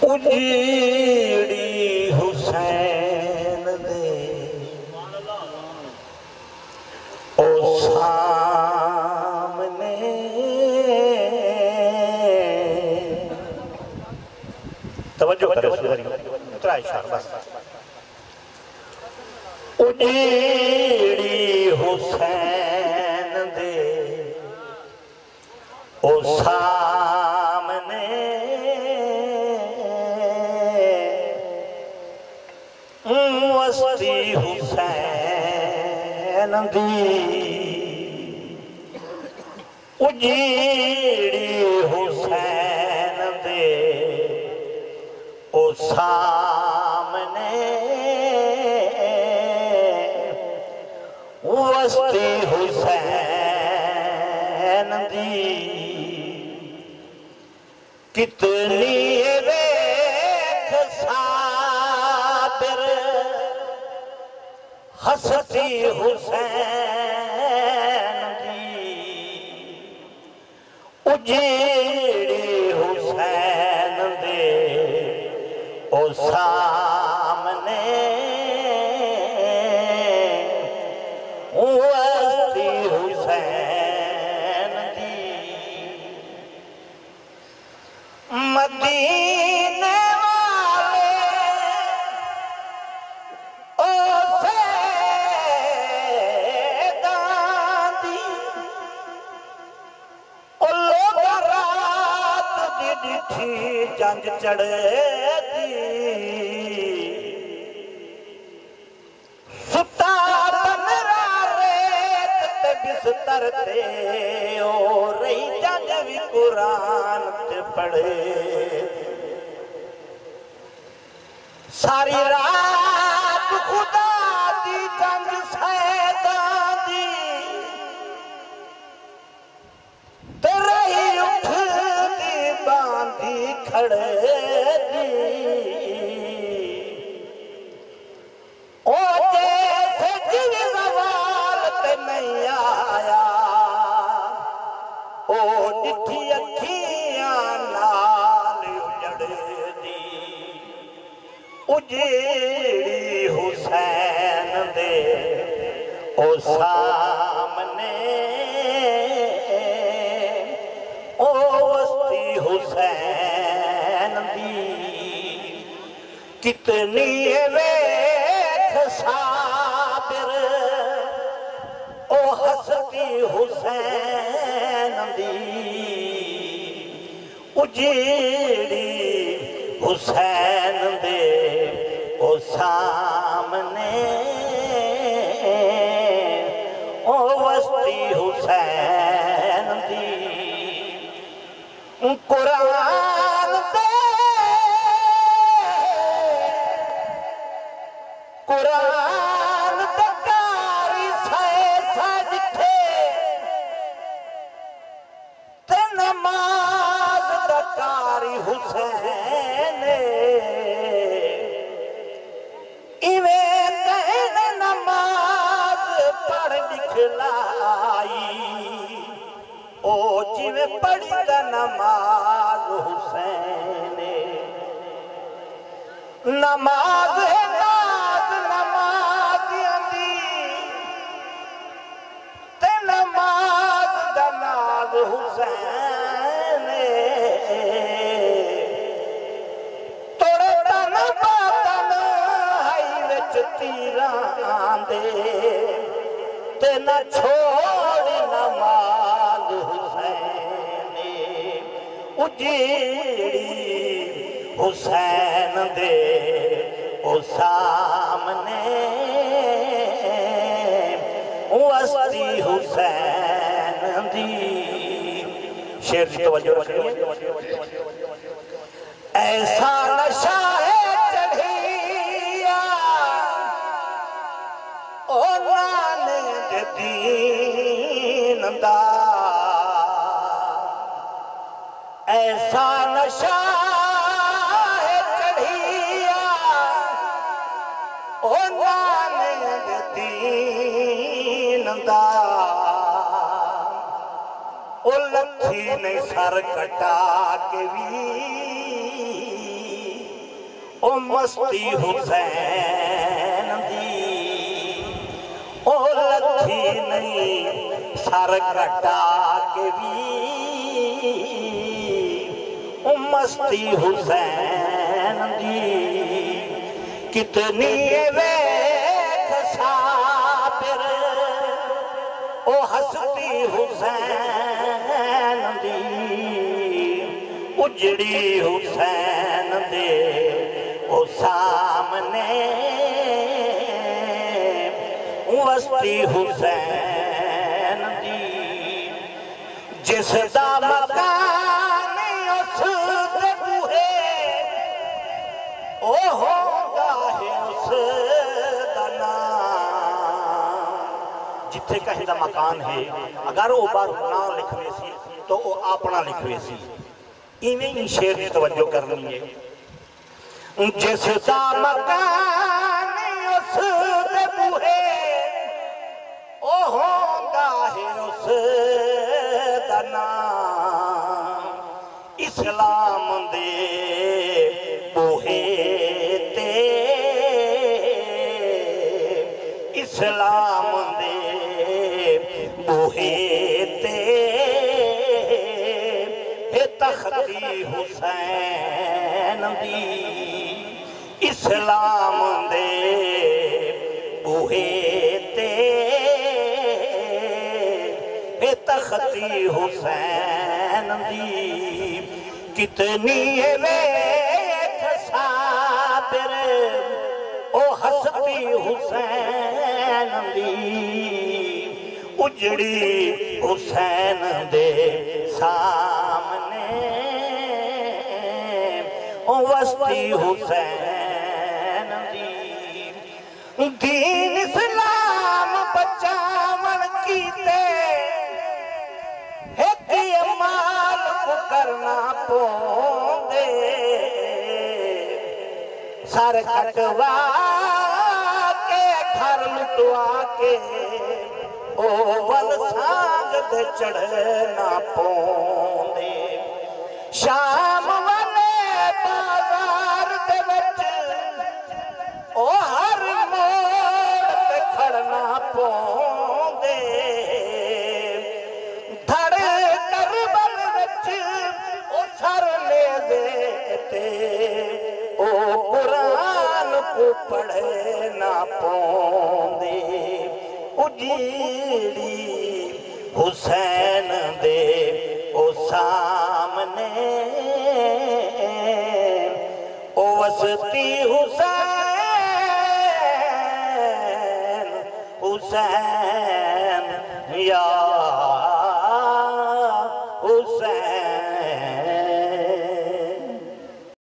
उजीड़ी हुसैन दे ओ सामने तवज्जो करो इतना इशारा बस उजीड़ी हुसैन दे ओ सामने वस्ती हुसैन दी उजीड़ी हुसैन दे ओ सामने वस्ती हुसैन दी कितनी वेख साबिर हसती हुसैन दी उजीड़ी हुसैन दे ओ सामने वस्ती हुसैन दी मदीने वाले ओ सैदादी ओ लोग रात दी डिठी जंग चढ़े दी सुता बनरा रेत ते बिस्तर ते ओ रही जंग भी कुरान ते पढ़े सारी रात खुदा दी जंग सैदां दी ते रही उठ दी बांधी खड़े दी ओ जैसे जिवे सवाल ते नहीं आया ओ डिठी अखियां नाल उजड़ दी उजीड़ी हुसैन दे ओ सामने ओ वस्ती हुसैन दी कितनी वेख साबिर ओ हसती हुसैन दी उजीड़ी हुसैन दे ओ सामने ओ वस्ती हुसैन दी कुरान दे कुरान दे कारी सैसा जिथे ते नमाज दा कारी हुसैन इवें कहन नमाज पढ़ लिखलाई ओ जिवें पढ़ी दा नमाज हुसैन नमाज है नाज नमाज दी ते नमाज दा नाज हुसैन तोड़े तन बातन हाई विच तीरां दे ते न छोड़ी नमाज हुसैन उजीड़ी हुसैन दे ओ सामने वस्ती हुसैन दी शेर की तवज्जो रखिए ऐसा नशा है चढ़िया ओ नाने दे दीन दा ऐसा नशा है चढ़िया ओ नाने दे दीन दा ओ लथी ने सर कटा के भी ओ मस्ती हुसैन दी ओ लथी नहीं सर कटा के भी ओ मस्ती हुसैन दी कितनी वेख साबिर ओ हस्ती हुसैन दी उजड़ी हुसैन दे ओ सामने वस्ती हुसैन दी जिस दा मकान उस दे बूहे ओ होगा है उस दा नाम जिथे कहीं दा मकान है अगर वो बार ना लिखवे सी तो वो अपना लिखवे सी इवें ही शेर की तवज्जो करनी है जिस दा मकान उस दे बूहे ओ होगा है उस दा नाम इस्लाम दे बूहे ते इस्लाम दे बूहे ते तख्ती हुसैन दी इस्लाम दे बूहे ते तख्ती हुसैन दी कितनी वेख साबिर ओ हस्ती हुसैन दी उजड़ी हुसैन दे सामने ओ वस्ती हुसैन दी दीन इस्लाम बचावन कीते एक माल को करना पोंदे सर कटवा के घर लुटवा के ओ वल सांग ते चढ़ना पोंदे शाम वाले बाजार दे विच ओ हर मोड़ ते खड़ना पोंदे धड़ करबल विच ओ सर ले देते ओ कुरान को पढ़ना पोंदे उजीड़ी हुसैन दे ओ सामने ओ वसती हुसैन हुसैन या